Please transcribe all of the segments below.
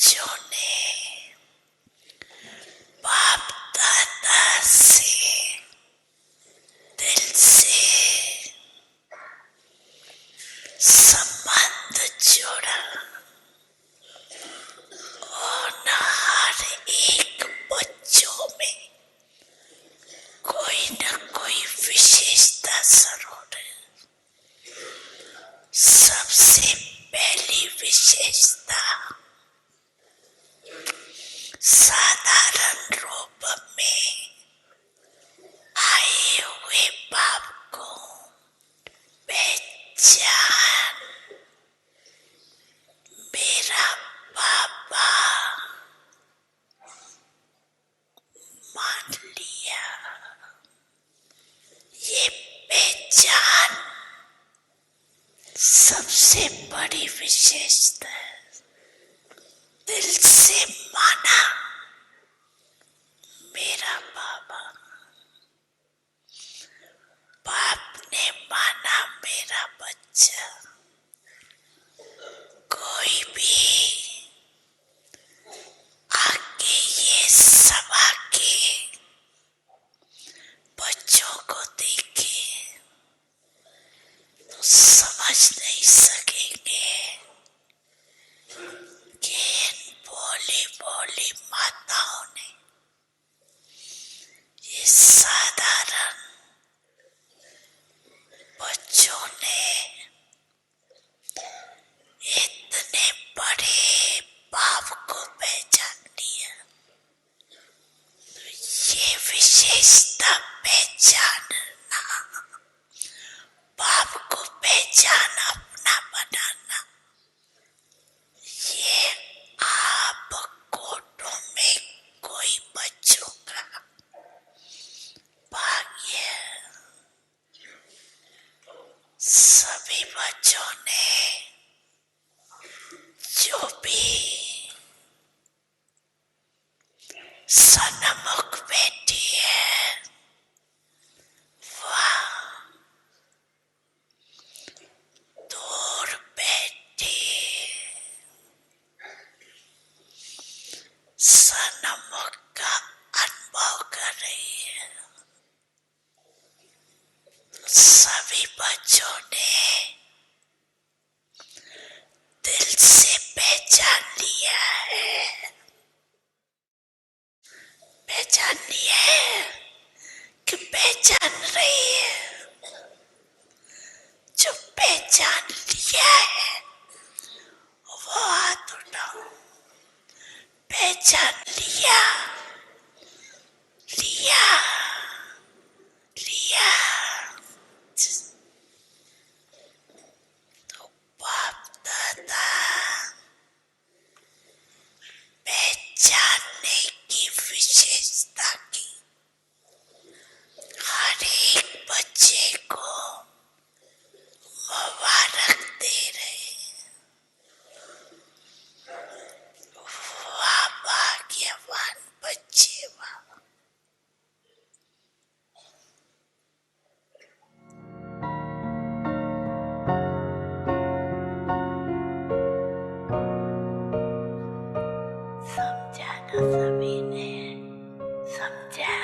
बच्चों ने बाप दादा से दिल से संबंध जोड़ा और हर एक बच्चों में कोई न कोई विशेषता जरूर है। सबसे पहली विशेषता साधारण रूप में आए हुए बाप को पहचान मेरा पापा मान लिया। ये पहचान सबसे बड़ी विशेषता है। दिल से माना मेरा पापा, बाप ने माना मेरा बच्चा। कोई भी आगे ये सभा के बच्चों को देखे तो समझ नहीं सकेंगे कि इन भोली भोली माताओं ने ये साधारण बच्चों ने इतने बड़े भाव को पहचान लिया। तो ये विशेषता पहचानना, बाप को पहचान अपना बनाना, ये आप कोटों में कोई बच्चों का भाग्य। सभी बच्चों ने जो भी सन्मुख बैठी है वह दूर बैठी सन्मुख का अनुभव कर रही है। तो सभी बच्चों ने दिल से पहचान लिया है। पहचान लिया है कि पहचान रही है। जो पहचान लिया है वो हाथ उठाओ। पहचान लिया, लिया, लिया। तो बाप दादा पहचानने की विशेषता की हर एक बच्चे को मुबारक दे रहे। वाह भाग्यवान बच्चे वाह। समझा ना सभी ने? समझा?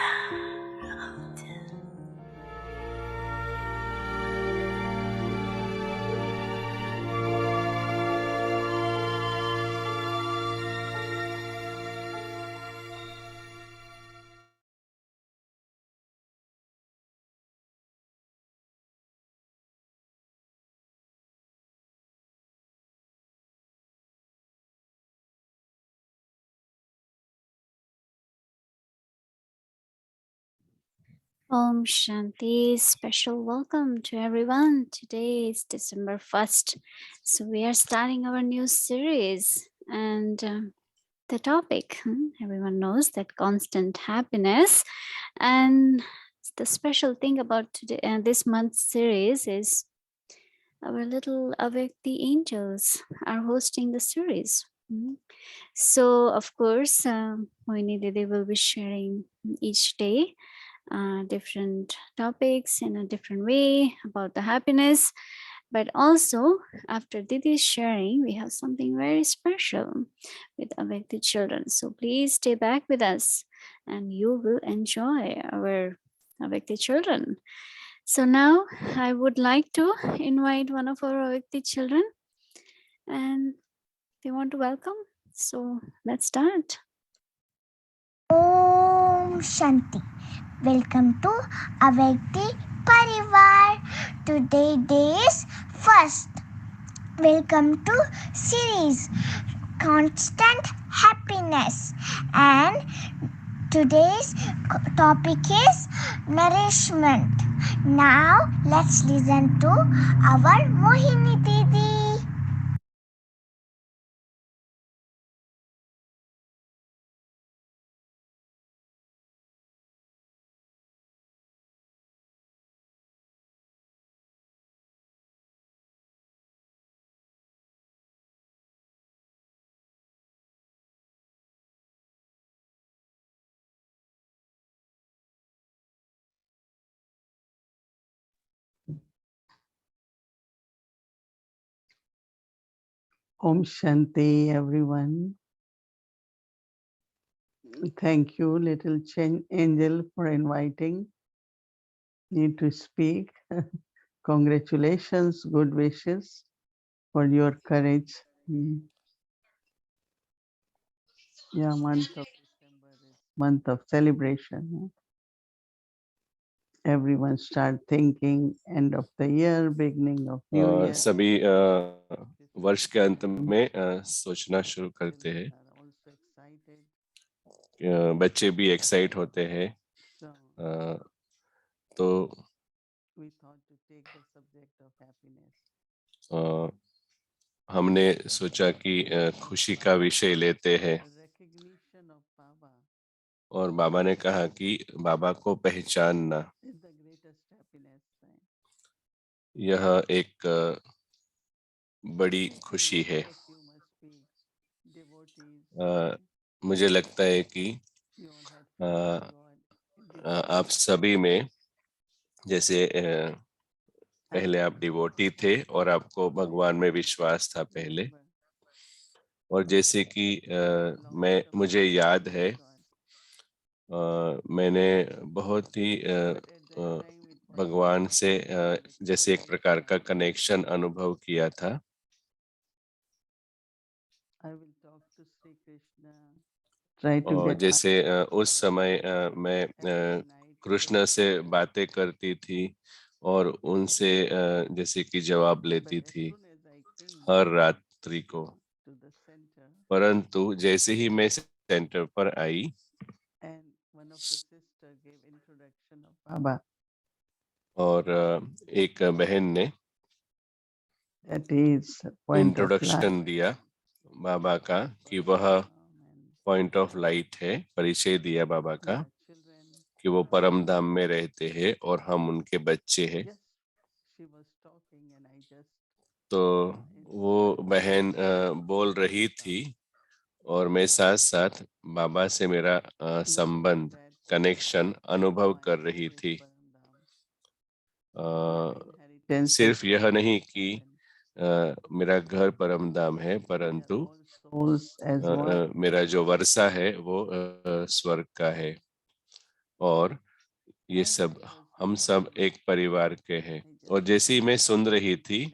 Om Shanti, special welcome to everyone. Today is December 1st. So we are starting our new series and the topic, everyone knows that constant happiness. And the special thing about today, this month's series is our little Awake the Angels are hosting the series. So of course, Moini Didi will be sharing each day different topics in a different way about the happiness. But also, after Didi's sharing, we have something very special with Awake the Children. So please stay back with us and you will enjoy our Awake the Children. So now I would like to invite one of our Awake the Children and they want to welcome. So let's start. Om Shanti. Welcome to Avekti Parivar. Today is first. Welcome to series Constant Happiness. And today's topic is nourishment. Now let's listen to our Mohini Didi. Om Shanti, everyone. Thank you, little angel, for inviting me to speak. Congratulations, good wishes for your courage. Yeah, month of December is month of celebration. Everyone start thinking end of the year, beginning of new year. सभी वर्ष के अंत में सोचना शुरू करते हैं। बच्चे भी एक्साइट होते हैं। तो हमने सोचा कि खुशी का विषय लेते हैं और बाबा ने कहा कि बाबा को पहचानना यह एक बड़ी खुशी है। मुझे लगता है कि आप सभी में जैसे पहले आप डिवोटी थे और आपको भगवान में विश्वास था पहले, और जैसे कि मुझे याद है मैंने बहुत ही भगवान से जैसे एक प्रकार का कनेक्शन अनुभव किया था। और जैसे उस समय मैं कृष्ण से बातें करती थी और उनसे जैसे कि जवाब लेती थी हर रात्रि को, परंतु जैसे ही मैं सेंटर पर आई और एक बहन ने इंट्रोडक्शन दिया बाबा का कि वह पॉइंट ऑफ लाइट है, परिचय दिया बाबा का कि वो परम धाम में रहते हैं और हम उनके बच्चे हैं। तो वो बहन बोल रही थी और मैं साथ साथ बाबा से मेरा संबंध कनेक्शन अनुभव कर रही थी। सिर्फ यह नहीं कि मेरा घर परम धाम है, परंतु मेरा जो वर्षा है वो स्वर्ग का है और ये सब हम सब एक परिवार के हैं। और जैसे ही मैं सुन रही थी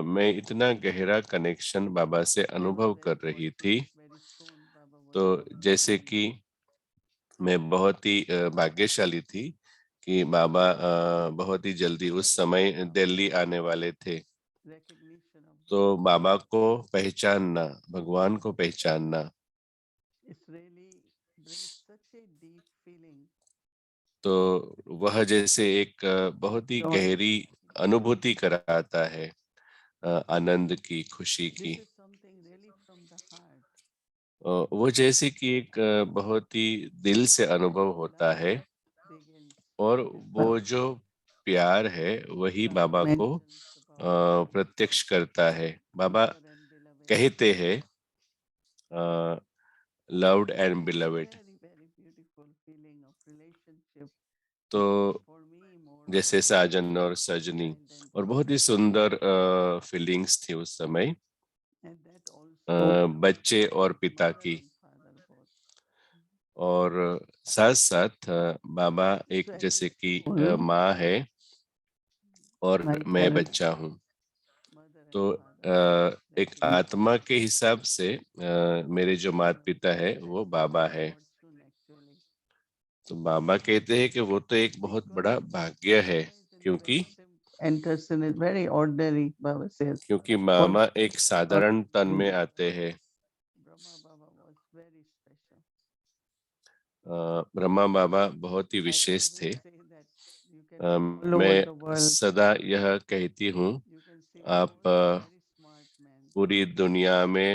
मैं इतना गहरा कनेक्शन बाबा से अनुभव कर रही थी। तो जैसे कि मैं बहुत ही भाग्यशाली थी कि बाबा बहुत ही जल्दी उस समय दिल्ली आने वाले थे। तो बाबा को पहचानना, भगवान को पहचानना तो वह जैसे एक बहुत ही गहरी अनुभूति कराता है आनंद की, खुशी की। वो जैसे कि एक बहुत ही दिल से अनुभव होता है और वो जो प्यार है वही बाबा को प्रत्यक्ष करता है। बाबा कहते हैं लव्ड एंड बिलवेड। तो जैसे साजन और सजनी, और बहुत ही सुंदर फीलिंग्स थी उस समय बच्चे और पिता की। और साथ साथ बाबा एक जैसे कि माँ है और मैं बच्चा हूँ। तो एक आत्मा के हिसाब से मेरे जो माता पिता है वो बाबा है। तो बाबा कहते हैं कि वो तो एक बहुत बड़ा भाग्य है, क्योंकि enters in a very ordinary, Baba says. क्योंकि मामा एक साधारण तन में आते हैं। Brahma Baba was very special. Brahma बाबा बहुत ही I विशेष always थे। say that you can see all over मैं the world, सदा यह कहती हूँ, you can see आप all very smart men, पूरी दुनिया में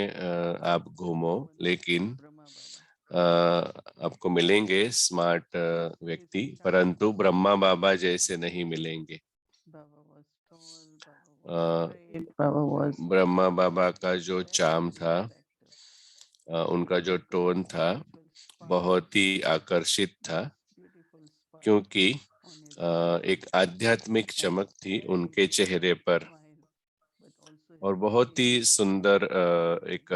आप घूमो, लेकिन Brahma Baba. आपको मिलेंगे स्मार्ट व्यक्ति, परंतु ब्रह्मा बाबा जैसे नहीं मिलेंगे। Baba was tall, Baba was great, Baba was Brahma बाबा का जो very चार्म था, attractive. उनका जो टोन था, बहुत ही आकर्षित था, Beautiful spark क्योंकि on his एक आध्यात्मिक चमक थी उनके चेहरे पर, smile, but also और his बहुत ही body. सुंदर एक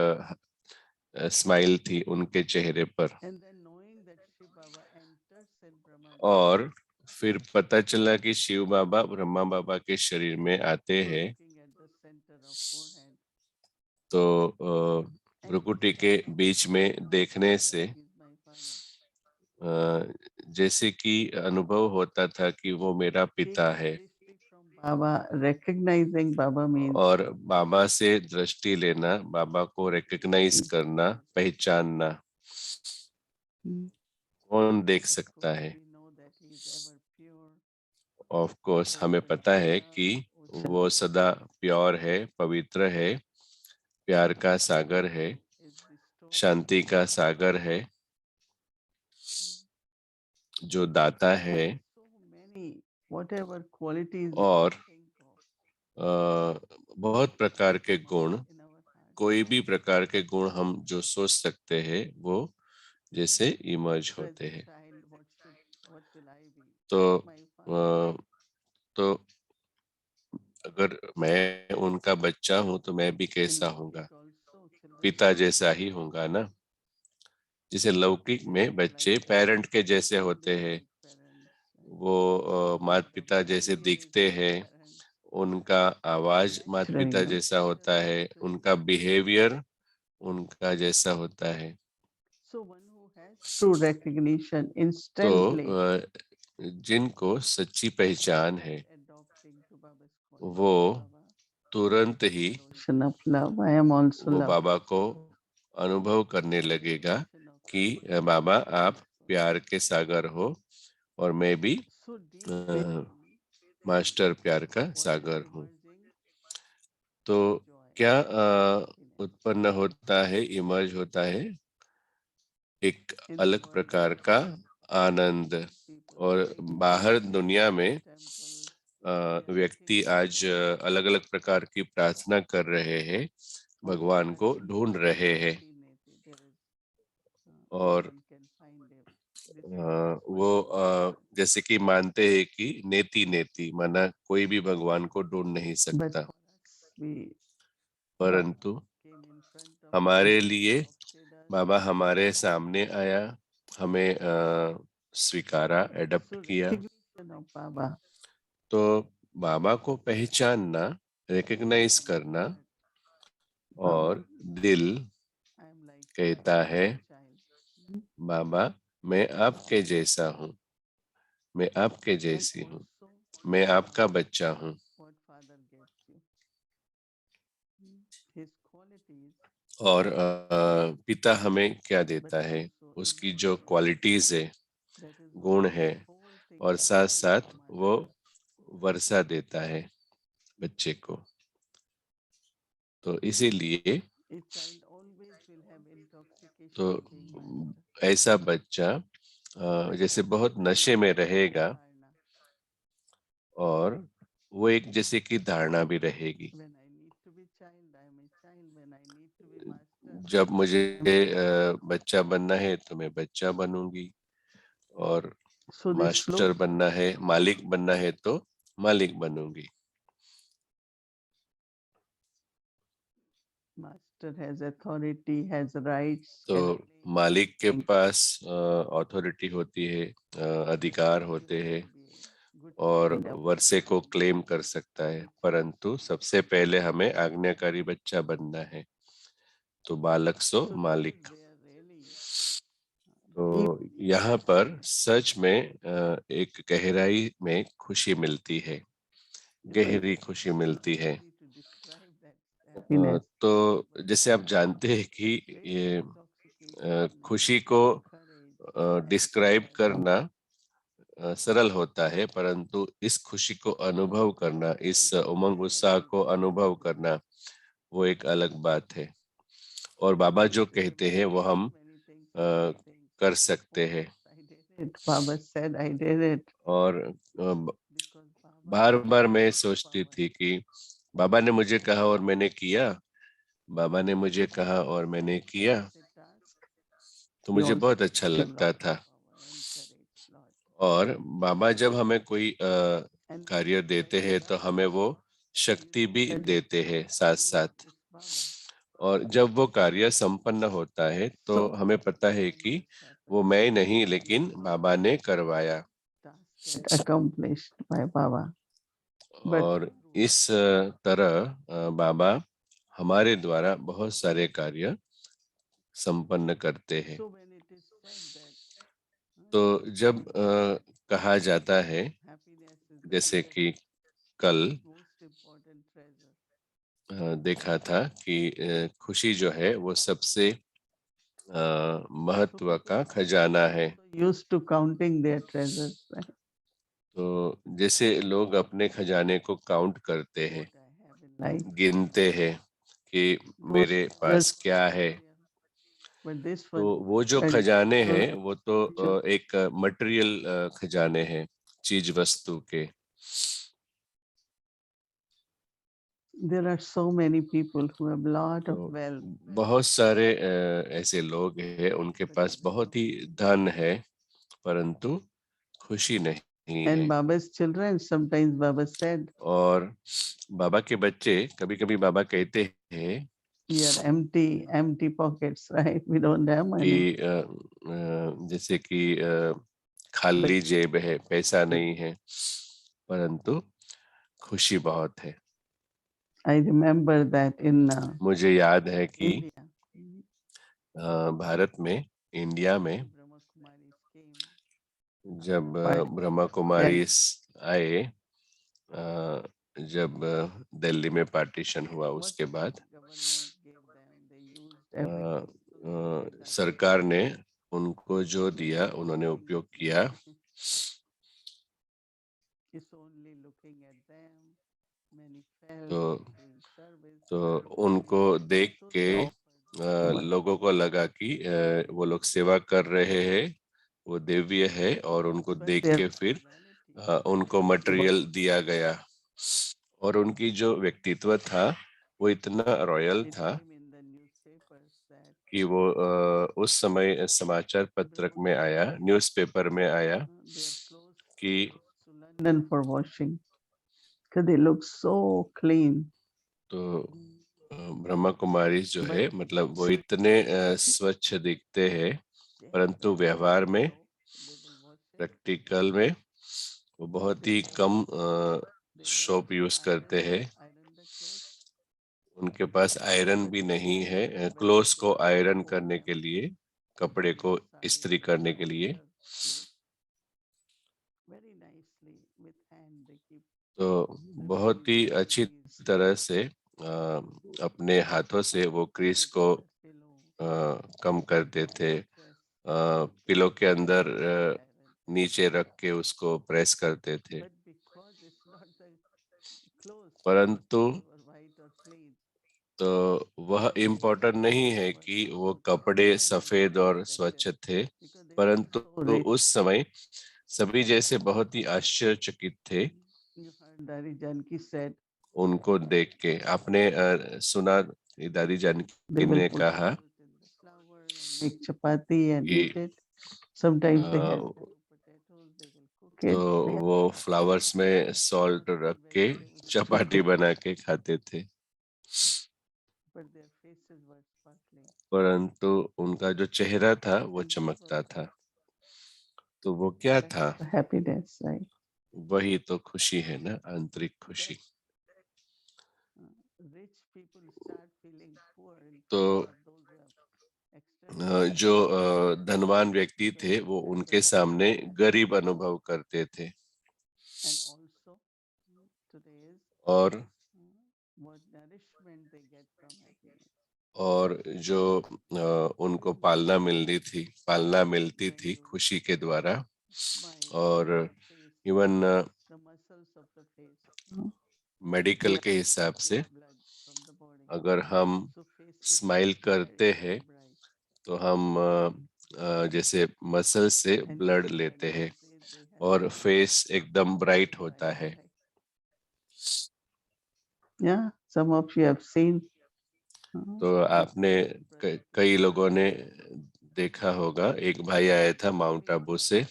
स्माइल थी उनके चेहरे पर। And then knowing that Shiv Baba enters in Brahma Baba, और फिर पता चला कि शिव बाबा ब्रह्मा बाबा के शरीर में आते so हैं, looking at the center of forehead, तो भ्रुकुटी के बीच में देखने से he's my father. जैसे कि अनुभव होता था कि वो मेरा पिता Taking है। dristic from Baba, recognizing Baba means और बाबा से दृष्टि लेना, बाबा को रिकग्नाइज करना, पहचानना। कौन देख सकता है? we know that he is ever pure, of course हमें पता है कि वो सदा प्योर है, पवित्र है, प्यार का सागर है, is bestowed शांति का सागर है, जो दाता है। so many, whatever qualities और we think of बहुत प्रकार के गुण, in our heart. कोई भी प्रकार के गुण हम जो सोच सकते हैं वो जैसे इमर्ज So as होते a हैं। child, what will I be? तो My father. तो अगर मैं उनका बच्चा हूं तो मैं भी कैसा In होऊंगा? Laukik also, children पिता जैसा ही होऊंगा ना। जैसे लौकिक में बच्चे पेरेंट के जैसे होते हैं, वो माता पिता जैसे दिखते हैं, उनका आवाज माता पिता जैसा होता है, उनका बिहेवियर उनका जैसा होता है। So one who has true recognition तो instantly जिनको सच्ची पहचान है, adopting to Baba's quality. वो तुरंत ही Ocean of love, I am also वो love. बाबा को अनुभव करने लगेगा कि बाबा आप प्यार के सागर हो, और मैं भी So deep मास्टर प्यार का सागर हूँ। तो क्या उत्पन्न होता है, इमर्ज होता है एक अलग प्रकार का आनंद। और बाहर दुनिया में व्यक्ति आज अलग अलग प्रकार की प्रार्थना कर रहे हैं, भगवान को ढूंढ रहे हैं, और वो जैसे कि मानते हैं कि नेति नेति माना कोई भी भगवान को ढूंढ नहीं सकता। परंतु हमारे लिए बाबा हमारे सामने आया, हमें स्वीकारा, एडप्ट किया। तो बाबा को पहचानना, रिकग्नाइज करना, और दिल कहता है बाबा मैं आपके जैसा हूँ, मैं आपके जैसी हूँ, मैं आपका बच्चा हूँ। और पिता हमें क्या देता है, उसकी जो क्वालिटीज है, गुण है, और साथ साथ वो वर्षा देता है बच्चे को। तो इसीलिए तो ऐसा बच्चा जैसे बहुत नशे में रहेगा, और वो एक जैसे की धारणा भी रहेगी, जब मुझे बच्चा बनना है तो मैं बच्चा बनूंगी, और So this मास्टर flow बनना है, मालिक बनना है तो मालिक बनूंगी। master has authority, has rights. तो can claim मालिक के things. पास अथॉरिटी होती है, अधिकार होते हैं और वर्षे को क्लेम कर सकता है, परंतु सबसे पहले हमें आज्ञाकारी बच्चा बनना है। तो बालक सो So मालिक। they are really तो यहाँ पर सच में एक गहराई में खुशी मिलती है, गहरी खुशी मिलती है। to describe that happiness. तो जैसे आप जानते हैं कि ये खुशी को डिस्क्राइब करना सरल होता है, परंतु इस खुशी को अनुभव करना, इस उमंग उत्साह को अनुभव करना, वो एक अलग बात है। और बाबा जो कहते हैं वो हम कर सकते हैं। Baba said, I did it. और बार बार मैं सोचती थी कि बाबा ने मुझे कहा और मैंने किया, बाबा ने मुझे कहा और मैंने किया, तो मुझे बहुत अच्छा लगता था। और बाबा जब हमें कोई कार्य देते हैं तो हमें वो शक्ति भी देते हैं साथ साथ। और जब वो कार्य संपन्न होता है तो हमें पता है कि वो मैं नहीं लेकिन बाबा ने करवाया। Accomplished by Baba. और इस तरह बाबा हमारे द्वारा बहुत सारे कार्य संपन्न करते हैं। तो जब कहा जाता है, जैसे कि कल देखा था कि खुशी जो है वो सबसे महत्व का खजाना है। Used to counting their treasures. Right? तो जैसे लोग अपने खजाने को काउंट करते हैं, Like, गिनते हैं कि मेरे पास क्या है, but this तो was वो जो very खजाने spiritual. हैं वो तो एक मटेरियल खजाने हैं, चीज वस्तु के। There are so many people who have lot of तो wealth. बहुत सारे ऐसे लोग हैं, उनके पास बहुत ही धन है, परंतु खुशी नहीं And है। Baba's children, sometimes Baba said, और बाबा के बच्चे कभी कभी बाबा कहते हैं we are empty pockets, right? We don't have money. कि जैसे कि खाली जेब है, पैसा नहीं है, परंतु खुशी बहुत है। I remember that in मुझे याद है कि India. भारत में, इंडिया में Brahma Kumaris came. जब ब्रह्मा कुमारी आए, जब दिल्ली में पार्टीशन हुआ उसके बाद सरकार ने उनको जो दिया उन्होंने उपयोग किया। तो उनको देख के लोगों को लगा कि वो लोग सेवा कर रहे हैं, वो दिव्य है, और उनको देख के फिर उनको मटेरियल दिया गया। और उनकी जो व्यक्तित्व था वो इतना रॉयल था कि वो उस समय समाचार पत्रक में आया, न्यूज़पेपर में आया कि London for washing because they look so clean. तो ब्रह्मा कुमारी जो है, मतलब वो इतने स्वच्छ दिखते हैं, परंतु व्यवहार में, प्रैक्टिकल में वो बहुत ही कम सोप यूज करते हैं। उनके पास आयरन भी नहीं है, क्लोथ्स को आयरन करने के लिए, कपड़े को इस्त्री करने के लिए। तो बहुत ही अच्छी तरह से अपने हाथों से वो क्रीज को कम करते थे, पिलो के अंदर नीचे रख के उसको प्रेस करते थे। परंतु तो वह इम्पोर्टेंट नहीं है कि वो कपड़े सफेद और स्वच्छ थे, परंतु तो उस समय सभी जैसे बहुत ही आश्चर्यचकित थे उनको देख के। आपने सुना दादी जानकी ने कहा chapati and कि eat it. Sometimes they have तो kids वो फ्लावर्स में सॉल्ट रख के चपाटी बना के खाते थे, but their faces were sparkling. परंतु उनका जो चेहरा था वो And that चमकता was था। तो वो क्या that था? was the happiness, right? वही तो खुशी है ना, आंतरिक खुशी। Rich people start feeling poor in तो front of those who have extended जो धनवान व्यक्ति थे वो उनके सामने गरीब अनुभव करते थे, and also today's और what nourishment they get from happiness. और जो उनको पालना मिलती थी खुशी के द्वारा, Smile, और your face, even the muscles of the face. Medical के हिसाब से Blood from the body. अगर हम So face becomes स्माइल करते bright, हैं bright. तो हम जैसे मसल से And ब्लड people लेते हैं say they have और फेस एकदम ब्राइट होता bright, है। bright. Yeah, some of you have seen. तो आपने कई लोगों ने देखा होगा, एक भाई आया था माउंट आबू से,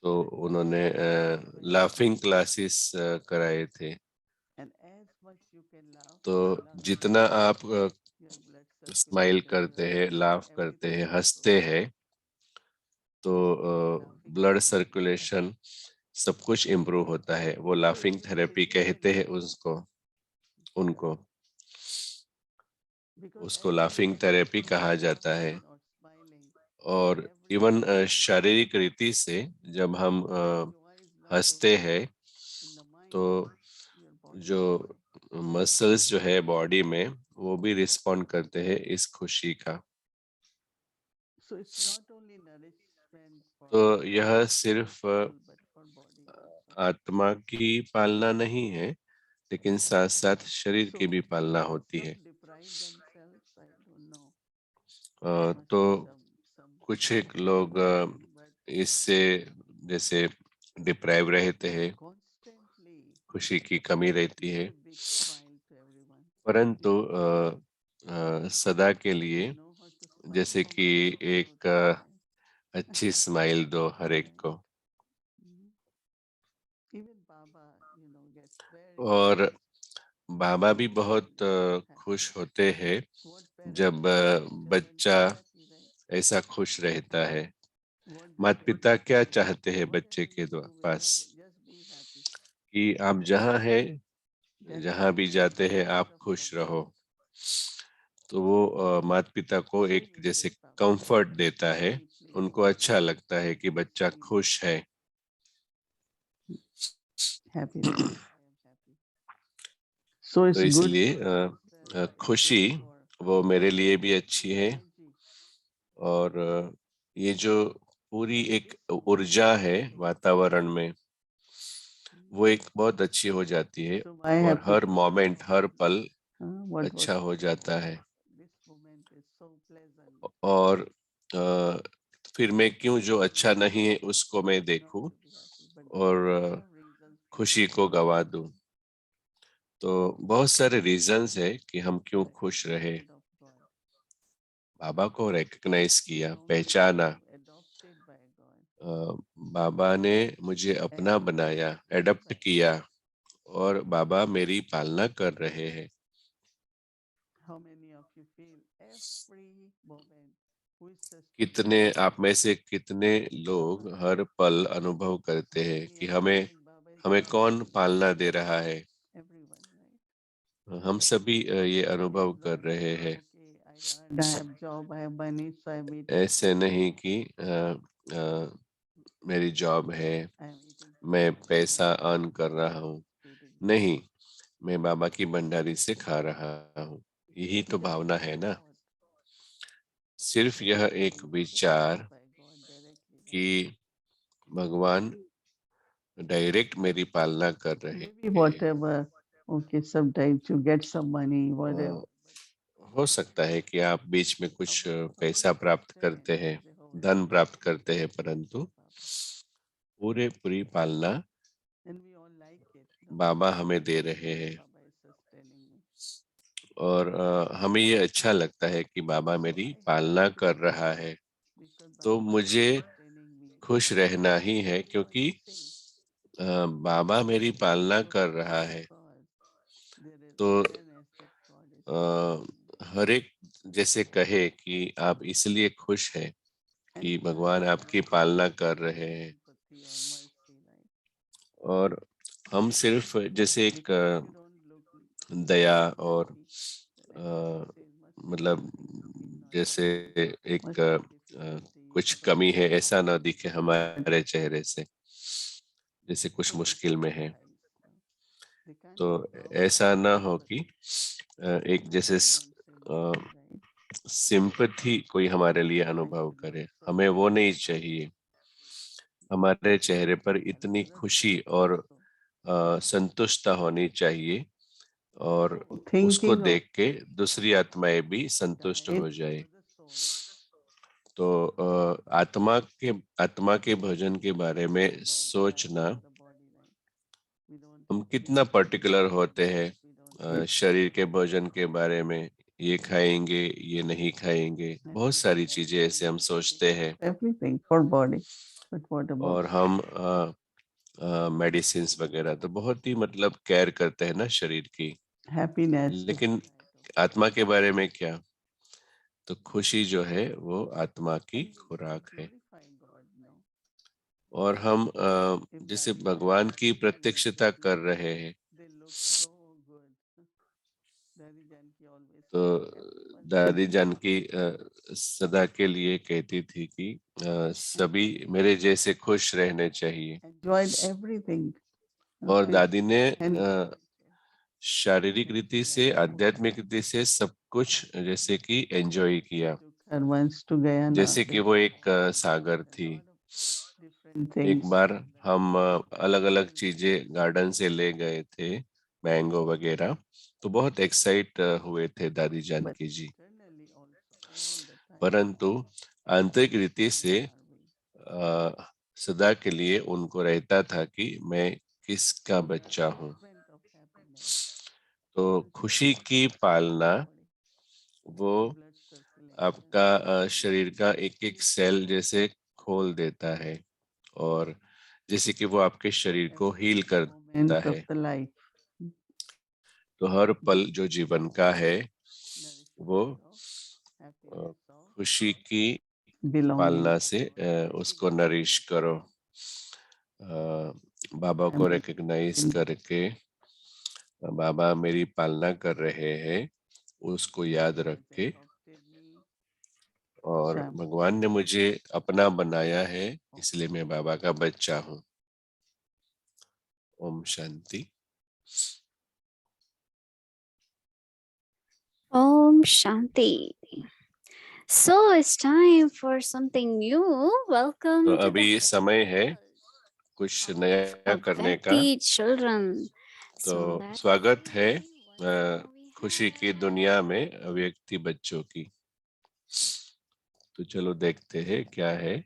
तो उन्होंने लाफिंग क्लासेस कराए थे। And as much you can laugh, तो जितना आप your blood स्माइल circulation, करते हैं, लाफ करते हैं, everything हंसते improves. हैं, तो ब्लड सर्कुलेशन सब कुछ इम्प्रूव होता है। वो लाफिंग थेरेपी कहते हैं उनको Because उसको as laughing much therapy you कहा are जाता है। laughing or smiling, और every इवन organ शारीरिक रीति से जब हम joy is not हंसते only हैं in the mind, तो your body जो also. मसल्स जो है बॉडी में वो भी रिस्पॉन्ड करते हैं इस खुशी का। So it's not only nourishment for तो यह सिर्फ soul, but for body also. आत्मा की पालना नहीं है, लेकिन साथ साथ शरीर की भी पालना होती है। Some deprive themselves, I don't know. तो Some कुछ एक लोग इससे जैसे डिप्राइव रहते हैं, constantly खुशी की कमी रहती है, give big smile to everyone. परंतु सदा के लिए Know how to smile जैसे for कि people एक all the time. अच्छी स्माइल दो हर एक को। Even Baba, gets very और बाबा भी बहुत happy. खुश होते हैं What parents जब want their children बच्चा to be happy, right? ऐसा खुश रहता है। What they माता want पिता to क्या do, चाहते हैं whatever बच्चे के you do, pass, wherever, just be happy. कि आप जहाँ हैं, That जहाँ is भी the जाते हैं heart आप of खुश Baba. रहो। तो वो माता पिता को Same एक with जैसे this Baba. कंफर्ट देता है, Deeply उनको अच्छा लगता है कि बच्चा खुश है। happy. I am happy. So it's तो good इसलिए for the खुशी for वो मेरे लिए भी अच्छी है, energy. और ये जो पूरी एक ऊर्जा है वातावरण में, वो एक बहुत अच्छी हो जाती है, So I और have to her tell moment, you, हर पल what अच्छा was हो जाता है। this moment is so pleasant. और फिर मैं क्यों जो अच्छा नहीं है उसको मैं देखूं Not to be happy, but और there are some reasons for खुशी को गवा दूं। तो बहुत सारे रीजंस है कि हम क्यों खुश रहे। child of God. बाबा को रिकग्नाइज किया, पहचाना। Adopted by God. बाबा ने मुझे अपना बनाया, एडप्ट किया, और बाबा मेरी पालना कर रहे हैं। How many of you feel every moment who is sustaining कितने आप में से कितने लोग हर पल अनुभव करते हैं कि हमें Baba is कौन पालना दे रहा है। everyone, right? हम सभी ये अनुभव कर रहे हैं। Okay, I have job, I have money, so I meet. ऐसे नहीं कि मेरी जॉब है, I am eating. मैं पैसा अर्न कर रहा हूँ। नहीं, मैं बाबा की भंडारी से खा रहा हूँ। यही तो भावना है ना। सिर्फ यह एक विचार कि भगवान डायरेक्ट मेरी पालना कर रहे Maybe हैं। whatever. Okay, sometimes you get some money, whatever. हो सकता है कि आप बीच में कुछ पैसा प्राप्त करते हैं, धन प्राप्त करते हैं, परंतु पूरी पालना And we all like it. बाबा हमें दे रहे हैं, Baba is sustaining me. और हमें ये अच्छा लगता है कि बाबा मेरी पालना कर रहा है। Because तो Baba is मुझे sustaining me. खुश रहना ही है, क्योंकि बाबा मेरी पालना कर रहा है। तो हर एक जैसे कहे कि आप इसलिए खुश हैं कि भगवान आपकी पालना कर रहे हैं, और हम सिर्फ जैसे एक दया और मतलब जैसे एक कुछ कमी है ऐसा ना दिखे हमारे चेहरे से, जैसे कुछ मुश्किल में है, तो ऐसा ना हो कि एक जैसे सिंपैथी कोई हमारे लिए अनुभव करे, हमें वो नहीं चाहिए। हमारे चेहरे पर इतनी खुशी और संतुष्टता होनी चाहिए, और उसको देख के दूसरी आत्माएं भी संतुष्ट हो जाए। तो आत्मा के भोजन के बारे में सोचना, हम कितना पर्टिकुलर होते हैं शरीर के भोजन के बारे में, ये खाएंगे ये नहीं खाएंगे, बहुत सारी चीजें ऐसे हम सोचते हैं। everything for body, but what about और हम मेडिसिन वगैरह तो बहुत ही मतलब केयर करते हैं ना शरीर की, happiness? लेकिन आत्मा के बारे में क्या? तो खुशी जो है वो आत्मा की खुराक है। और हम जैसे भगवान की प्रत्यक्षता कर रहे हैं, तो दादी जानकी सदा के लिए कहती थी कि सभी मेरे जैसे खुश रहने चाहिए। enjoyed everything. और Okay. दादी ने And शारीरिक रीति से, आध्यात्मिक रीति से सब कुछ जैसे कि एंजॉय किया, her once to Guyana. जैसे कि वो एक सागर थी। Different एक things. बार हम अलग अलग चीजें गार्डन से ले गए थे, मैंगो वगैरह, तो बहुत एक्साइट हुए थे दादी जानकी जी। परंतु आंतरिक रीति से सदा के लिए उनको रहता था कि मैं किसका बच्चा हूँ। तो खुशी की पालना वो आपका शरीर का एक एक सेल जैसे खोल देता है, और जैसे कि वो आपके शरीर को हील करता है। of the life. तो हर पल जो जीवन का है वो खुशी की पालना से उसको नरिश करो। बाबा को रिकग्नाइज करके बाबा मेरी पालना कर रहे हैं, उसको याद रख के, और भगवान ने मुझे अपना बनाया है, इसलिए मैं बाबा का बच्चा हूँ। Om Shanti. Om Shanti. So it's time for something new. Welcome तो to the अभी समय है कुछ नया करने का। Avekti children. तो let's स्वागत है see what खुशी we की have. दुनिया में अव्यक्ति बच्चों की। तो चलो देखते हैं क्या है।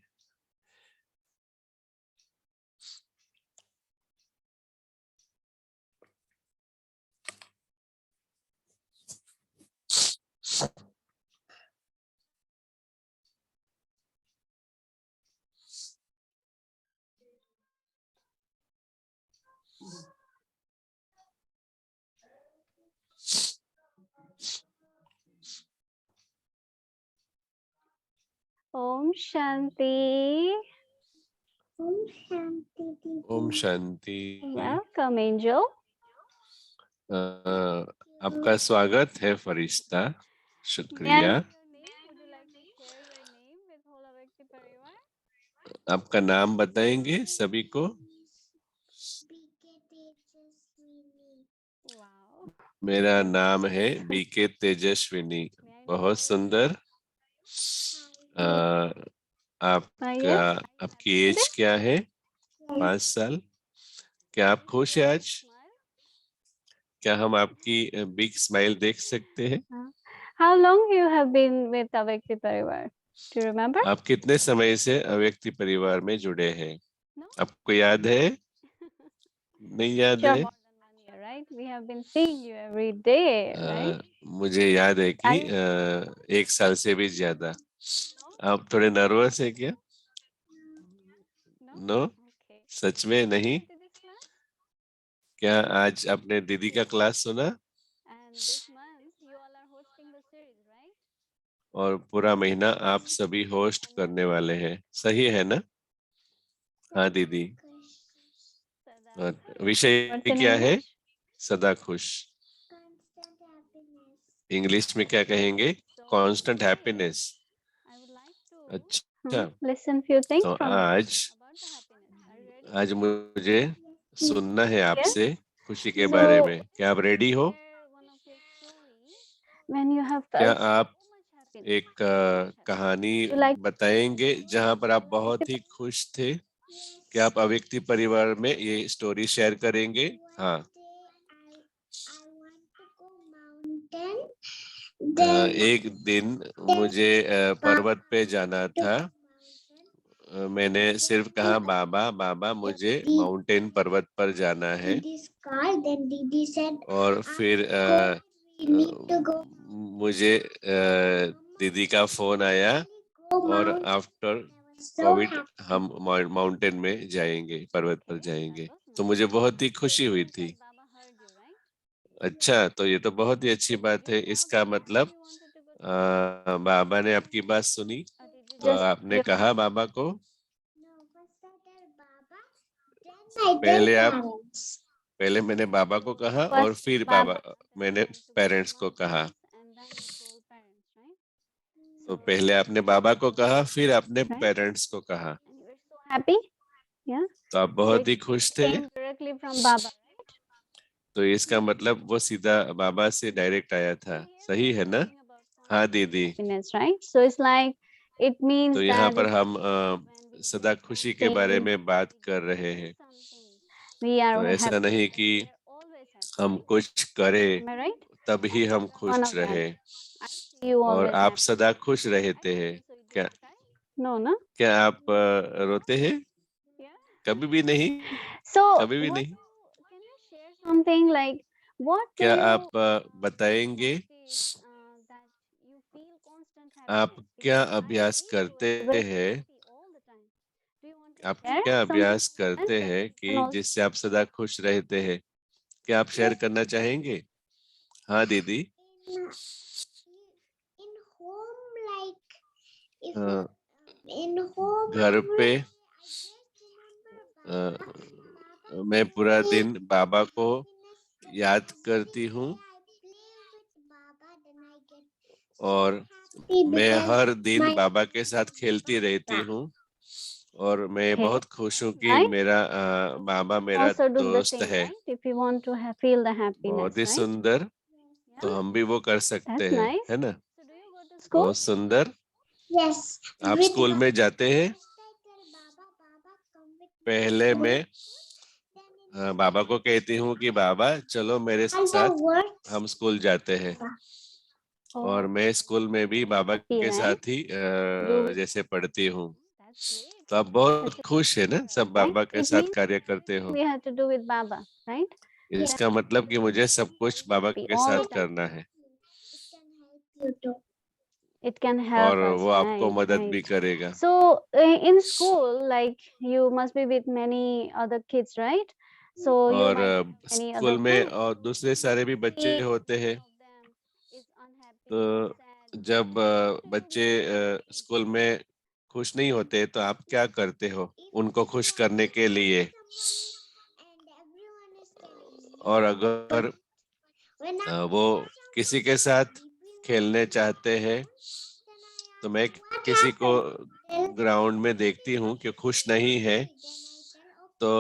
Om Shanti. Om Shanti Didi. Om Shanti. Welcome, Angel. आपका स्वागत है फरिश्ता, May I शुक्रिया। know your name? Would you like to share your name with whole Avekti Parivar? आपका नाम बताएंगे सभी को? Wow. मेरा नाम है BK Tejaswini. May I know बहुत your सुंदर। आपका आपकी एज क्या है? 5 साल। क्या आप खुश हैं आज? क्या हम आपकी बिग स्माइल देख सकते हैं? How long you have been with Avekti Parivar? Do you remember? आप कितने समय से अव्यक्ति परिवार में जुड़े हैं? No? आपको याद है? नहीं याद Sure, है? more than 1 year, right? We have been seeing you every day, right? मुझे याद है कि 1 साल से भी ज्यादा। आप थोड़े नर्वस है क्या? No, Okay. सच में नहीं। To this class, क्या आज आपने दीदी का क्लास सुना? and this month you all are hosting the series, right? और पूरा महीना आप सभी होस्ट करने वाले हैं, सही है ना? हाँ दीदी। Sada. और विषय What's in क्या है? English? सदा खुश। Constant happiness. इंग्लिश में क्या कहेंगे? So constant today happiness. I would like to अच्छा, listen few things तो from आज about the happiness. Are you ready? आज मुझे सुनना है आपसे खुशी के So, बारे में। क्या आप रेडी हो? share one of your story when you have क्या felt आप so much happiness. एक कहानी You like बताएंगे जहां पर आप बहुत ही खुश थे? क्या आप अव्यक्ति परिवार में ये स्टोरी शेयर करेंगे? हाँ। I want to go mountain. Then एक दिन मुझे पर्वत पे जाना था। मैंने सिर्फ कहा बाबा बाबा मुझे माउंटेन पर्वत पर जाना है। Diddy's car. Then Diddy said, और फिर "We need to go मुझे दीदी का फोन आया और mountain." After I was so Covid happy. हम माउंटेन में जाएंगे, पर्वत पर जाएंगे। तो मुझे बहुत ही खुशी हुई थी। Baba heard you, right? अच्छा, तो ये तो बहुत ही अच्छी बात है। इसका मतलब बाबा ने आपकी बात सुनी। Or did you तो just आपने कहा बाबा को? No, first I tell Baba, then I tell पहले आप parents. पहले मैंने बाबा को कहा और First फिर Baba, बाबा मैंने पेरेंट्स को कहा। and then you told parents, right? तो पहले आपने बाबा को कहा, फिर आपने Right. पेरेंट्स को कहा। And you were so happy. Yeah. तो आप बहुत ही खुश थे। Came directly from Baba, right? तो इसका मतलब वो सीधा बाबा से डायरेक्ट आया था, सही है ना? हाँ दीदी। Happiness, right? So it's like it means तो यहाँ that पर it's हम when we सदा do खुशी के बारे में बात कर रहे हैं। something, we are तो ऐसा happy. नहीं कि We are always happy, हम right? कुछ करें Am I right? तभी हम One खुश of them. रहे। I see you और always आप happy. सदा खुश रहते हैं। So you do क्या not cry? No, no. क्या आप रोते हैं? Yeah. कभी भी नहीं, So कभी भी what नहीं। can you share something like what do क्या you आप बताएंगे practice, that you feel constant आप happiness? क्या Because I अभ्यास see you करते are very हैं? happy all the time. Do you want to आप share क्या something अभ्यास from करते that? हैं And कि also जिससे आप सदा खुश रहते हैं? क्या आप शेयर करना चाहेंगे? हाँ दीदी। In home, like if हाँ, in home, घर पे I just remember Baba. मैं पूरा दिन बाबा को याद करती हूँ और मैं हर दिन बाबा के साथ खेलती रहती हूँ और मैं Okay. बहुत खुश हूँ कि Right? मेरा बाबा मेरा also do the दोस्त same, है। right? If you want to feel the happiness, बहुत ही right? सुंदर। तो Yeah. हम भी वो कर सकते That's हैं, nice. है ना? So do you go to school? बहुत सुंदर। Yes. आप स्कूल में जाते हैं? पहले मैं बाबा को कहती हूँ कि बाबा चलो मेरे साथ हम स्कूल जाते हैं। और मैं स्कूल में भी बाबा के साथ ही जैसे पढ़ती हूँ। तो आप बहुत खुश है ना, सब बाबा के साथ कार्य करते हो। We have to do with Baba, right? इसका मतलब कि मुझे सब कुछ बाबा के साथ करना है It can help you too. It can help और us, वो आपको right? मदद Right. भी करेगा। So in school, like you must be with many other kids, right? So you और might have any other school में friends. और दूसरे सारे भी बच्चे होते हैं। तो जब बच्चे स्कूल में खुश नहीं होते तो आप क्या करते हो उनको खुश करने के लिए? और अगर वो किसी के साथ खेलने चाहते हैं तो मैं किसी को ग्राउंड में देखती हूँ कि खुश नहीं है तो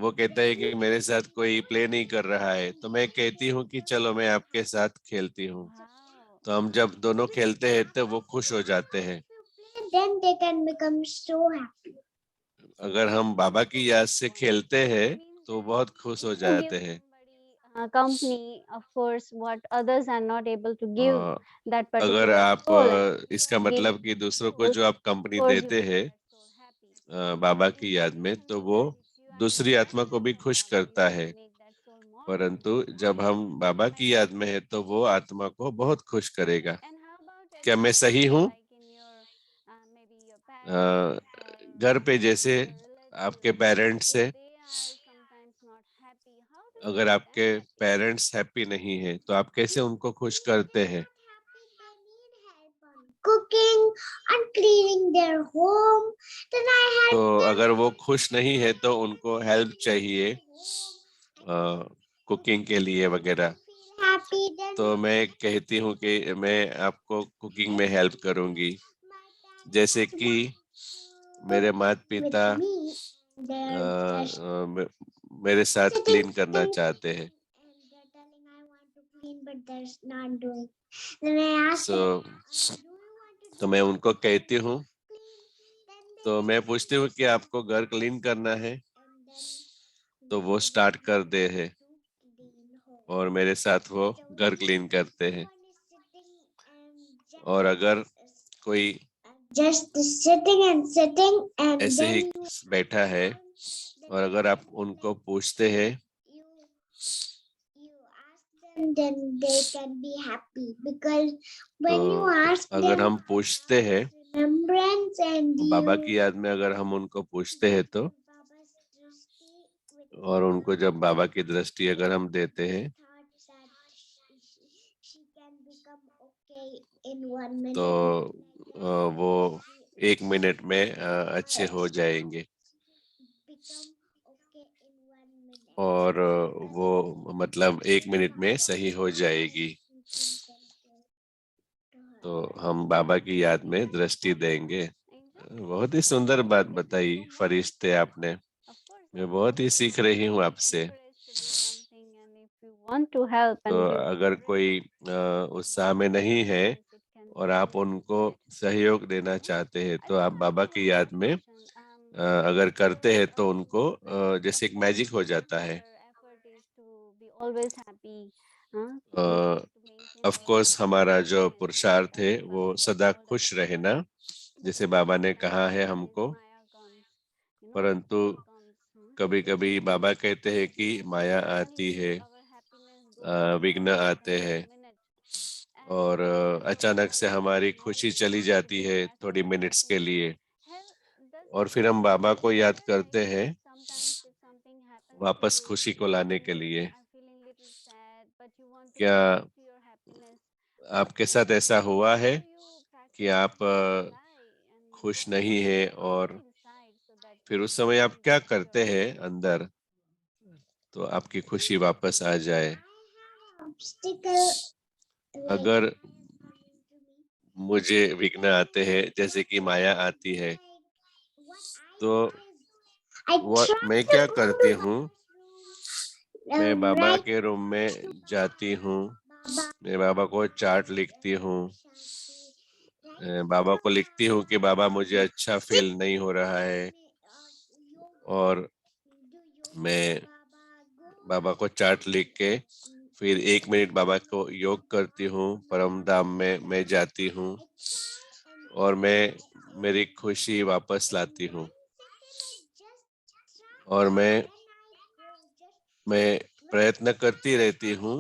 वो कहता है कि मेरे साथ कोई प्ले नहीं कर रहा है तो मैं कहती हूँ कि चलो मैं आपके साथ खेलती हूँ। तो हम जब दोनों खेलते हैं तो वो खुश हो जाते हैं। Then they can become so happy. अगर हम बाबा की याद से खेलते हैं तो बहुत खुश हो जाते हैं। Company, of course, what others are not able to give that अगर particular आप soul. इसका मतलब कि दूसरों को जो आप कंपनी Of course, देते हैं बाबा की याद में तो वो दूसरी आत्मा को भी खुश करता है। परंतु जब हम बाबा की याद में है तो वो आत्मा को बहुत खुश करेगा। क्या मैं सही हूँ? घर पे जैसे आपके पेरेंट्स है, अगर आपके पेरेंट्स हैप्पी नहीं है तो आप कैसे उनको खुश करते हैं? Cooking and cleaning their home. Then I help तो them अगर वो खुश नहीं है तो उनको हेल्प चाहिए कुकिंग के लिए वगैरह, feel happy. Then तो मैं कहती हूँ कि मैं आपको कुकिंग में हेल्प करूँगी। my जैसे parents कि want मेरे to माता cook पिता with me. They're just मेरे साथ sitting क्लीन करना and चाहते हैं। they're telling I want to clean, but they're not doing. Then I ask So, them, do you want to तो मैं उनको कहती हूँ, clean? Then they तो मैं पूछती हूँ कि आपको घर क्लीन करना है, and then तो वो स्टार्ट कर दे है to clean home. और मेरे साथ वो घर क्लीन करते हैं। One is sitting and और अगर कोई just sitting and ऐसे ही then बैठा है और अगर आप उनको पूछते हैं you ask them, then they can be happy because when you तो ask अगर them हम पूछते हैं remembrance and बाबा you की याद में, अगर हम उनको पूछते हैं तो, Baba's drishti with और उनको जब बाबा की दृष्टि अगर हम देते हैं thoughts that she can become okay in 1 minute. तो वो 1 मिनट में अच्छे हो जाएंगे Become okay in 1 minute. और वो मतलब 1 मिनट में सही हो जाएगी। तो हम बाबा की याद में दृष्टि देंगे। बहुत ही सुंदर बात बताई फरिश्ते आपने, मैं बहुत ही सीख रही हूँ आपसे। तो अगर कोई उत्साह में नहीं है और आप उनको सहयोग देना चाहते हैं तो आप बाबा की याद में अगर करते हैं तो उनको जैसे एक मैजिक हो जाता है। ऑफ कोर्स हमारा जो पुरुषार्थ है वो सदा खुश रहना, जैसे बाबा ने कहा है हमको, परंतु कभी कभी बाबा कहते हैं कि माया आती है, विघ्न आते हैं और अचानक से हमारी खुशी चली जाती है थोड़ी मिनट्स के लिए, और फिर हम बाबा को याद करते हैं वापस खुशी को लाने के लिए। क्या आपके साथ ऐसा हुआ है कि आप खुश नहीं है और फिर उस समय आप क्या करते हैं अंदर तो आपकी खुशी वापस आ जाए? Obstacle अगर मुझे विघ्न आते हैं जैसे कि माया आती है तो I मैं try क्या to go करती to हूँ, मैं बाबा right के रूम में जाती हूँ, मैं बाबा को चार्ट लिखती हूँ, बाबा को लिखती हूँ कि बाबा मुझे अच्छा फील नहीं हो रहा है, और मैं बाबा को चार्ट लिख के फिर 1 मिनट बाबा को योग करती हूँ, परम धाम में मैं जाती हूँ और मैं मेरी खुशी वापस लाती हूँ। और मैं प्रयत्न करती रहती हूँ।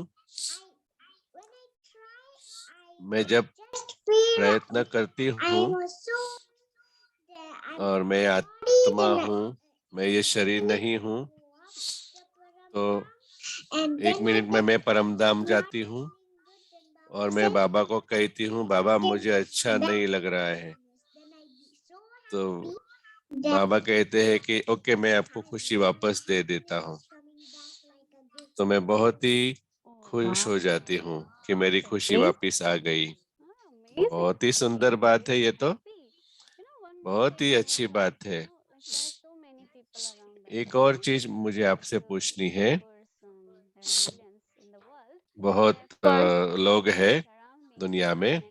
मैं जब प्रयत्न करती हूँ और मैं आत्मा हूँ, मैं ये शरीर नहीं हूँ, तो 1 मिनट में मैं परमधाम जाती हूँ और मैं बाबा को कहती हूँ बाबा मुझे अच्छा नहीं लग रहा है, तो बाबा कहते हैं कि ओके मैं आपको खुशी वापस दे देता हूँ। तो मैं बहुत ही खुश हो जाती हूँ कि मेरी खुशी वापस आ गई। बहुत ही सुंदर बात है ये, तो बहुत ही अच्छी बात है। एक और चीज मुझे आपसे पूछनी है। बहुत लोग हैं दुनिया में,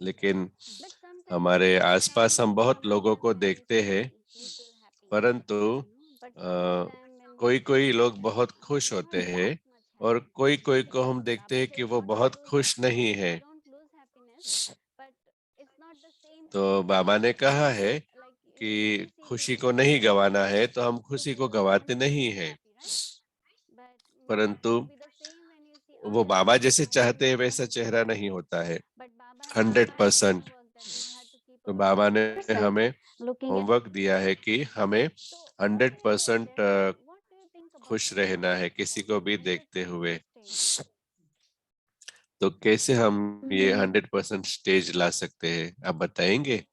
लेकिन हमारे आसपास हम बहुत लोगों को देखते हैं, परंतु कोई कोई लोग बहुत खुश होते हैं और कोई कोई को हम देखते हैं कि वो बहुत खुश नहीं है। तो बाबा ने कहा है कि खुशी को नहीं गंवाना है, तो हम खुशी को गंवाते नहीं हैं, परंतु वो बाबा जैसे चाहते हैं वैसा चेहरा नहीं होता है 100%। तो बाबा ने person हमें looking at होमवर्क दिया है कि हमें so what do you 100% think that what do you think about खुश that रहना है that किसी को भी 100% देखते हुए। stage? तो कैसे हम ये Mhm. 100% स्टेज ला सकते हैं, आप बताएंगे?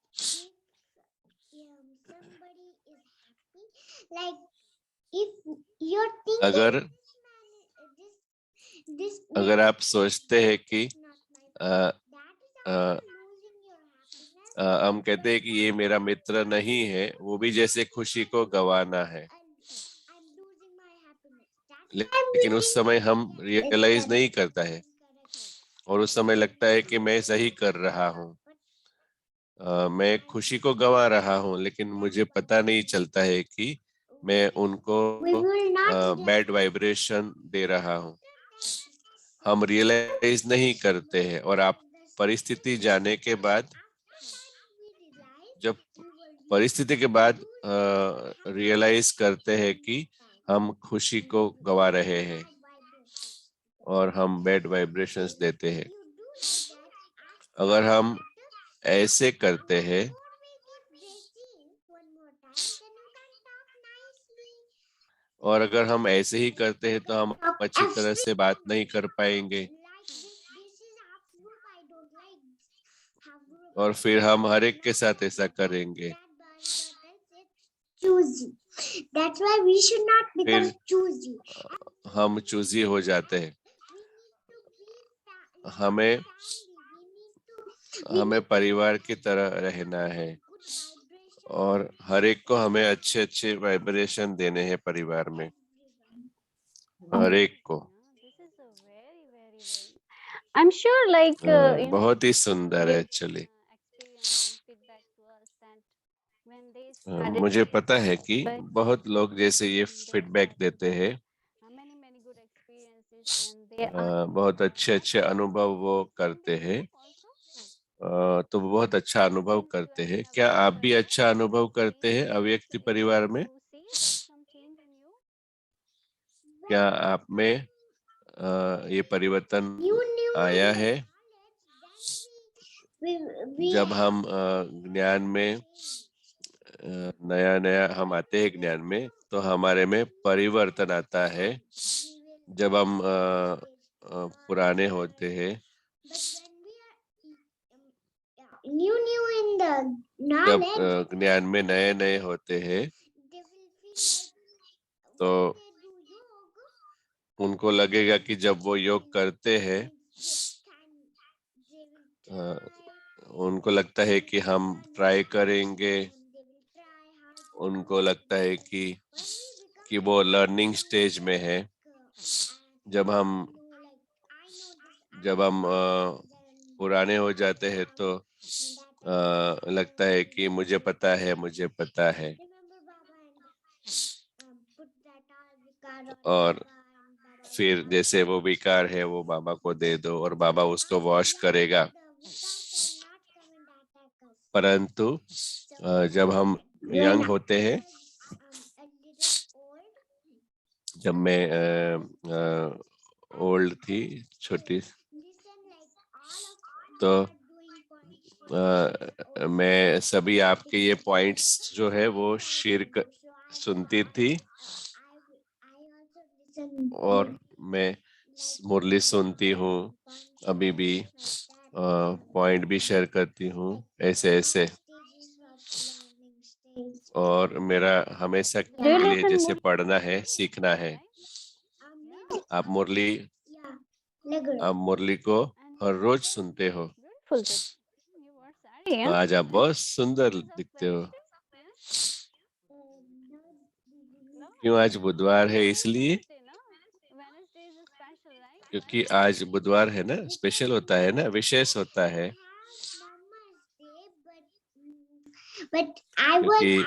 Somebody is happy, like if you're thinking अगर this अगर man आप सोचते हैं कि is not my a, friend, that is a, how you're losing your happiness. हम कहते हैं कि ये मेरा मित्र नहीं है, वो भी जैसे खुशी को गंवाना है, And I'm losing my happiness. That's why लेकिन उस समय हम रियलाइज नहीं करता है और उस समय लगता है कि मैं सही कर रहा हूँ, मैं खुशी को गंवा रहा हूँ, लेकिन मुझे पता नहीं चलता है कि मैं उनको we will not bad vibration दे रहा हूँ। हम रियलाइज नहीं करते हैं और आप परिस्थिति जाने के बाद, जब परिस्थिति के बाद रियलाइज करते हैं कि हम खुशी को गंवा रहे हैं और हम बैड वाइब्रेशंस देते हैं। अगर हम ऐसे करते हैं और अगर हम ऐसे ही करते हैं तो हम अच्छी तरह से बात नहीं कर पाएंगे और फिर हम हर एक के साथ ऐसा करेंगे। choosy. That's why we should not become choosy. हम चूजी हो जाते हैं। हमें परिवार की तरह रहना है और हर एक को हमें अच्छे अच्छे वाइब्रेशन देने हैं परिवार में, हर एक को। This is a very I'm sure like बहुत ही सुंदर है actually. experience and feedback to us that when they started मुझे पता है कि feedback बहुत लोग जैसे ये फीडबैक देते हैं, many good experiences and they are बहुत अच्छे अच्छे अनुभव वो करते हैं, तो वो बहुत अच्छा अनुभव करते हैं। क्या आप भी अच्छा अनुभव करते हैं अव्यक्त परिवार में? क्या आप में ये परिवर्तन आया है? जब हम ज्ञान में नया नया हम आते हैं ज्ञान में, तो हमारे में परिवर्तन आता है। जब हम पुराने होते हैं, जब ज्ञान में नए नए होते हैं, तो उनको लगेगा कि जब वो योग करते हैं, उनको लगता है कि हम ट्राई करेंगे, उनको लगता है कि वो लर्निंग स्टेज में है। जब हम पुराने हो जाते हैं तो लगता है कि मुझे पता है और फिर जैसे वो विकार है वो बाबा को दे दो और बाबा उसको वॉश करेगा। परंतु जब हम यंग होते हैं, जब मैं ओल्ड थी, छोटी, तो मैं सभी आपके ये पॉइंट्स जो है वो शेयर सुनती थी और मैं मुरली सुनती हूँ, अभी भी पॉइंट भी शेयर करती हूँ, ऐसे और मेरा हमेशा के लिए जैसे पढ़ना है, सीखना है। आप मुरली को हर रोज सुनते हो, तो आज आप बहुत सुंदर दिखते हो। क्यों आज बुधवार है? इसलिए क्योंकि आज बुधवार है ना, स्पेशल होता है ना, विशेष होता है, क्योंकि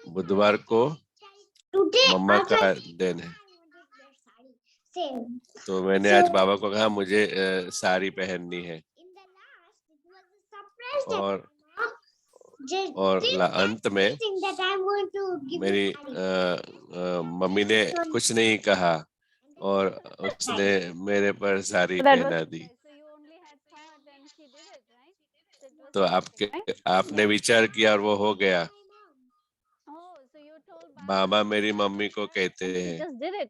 बुधवार को मम्मा का दिन है। तो मैंने आज बाबा को कहा मुझे साड़ी पहननी है और अंत में मेरी मम्मी ने कुछ नहीं कहा और उसने मेरे पर साड़ी पहना दी। So it was तो something, right? आपने विचार किया और वो हो गया। Oh, so you told Baba to मेरी do मम्मी this, को right? कहते And he हैं। just did it.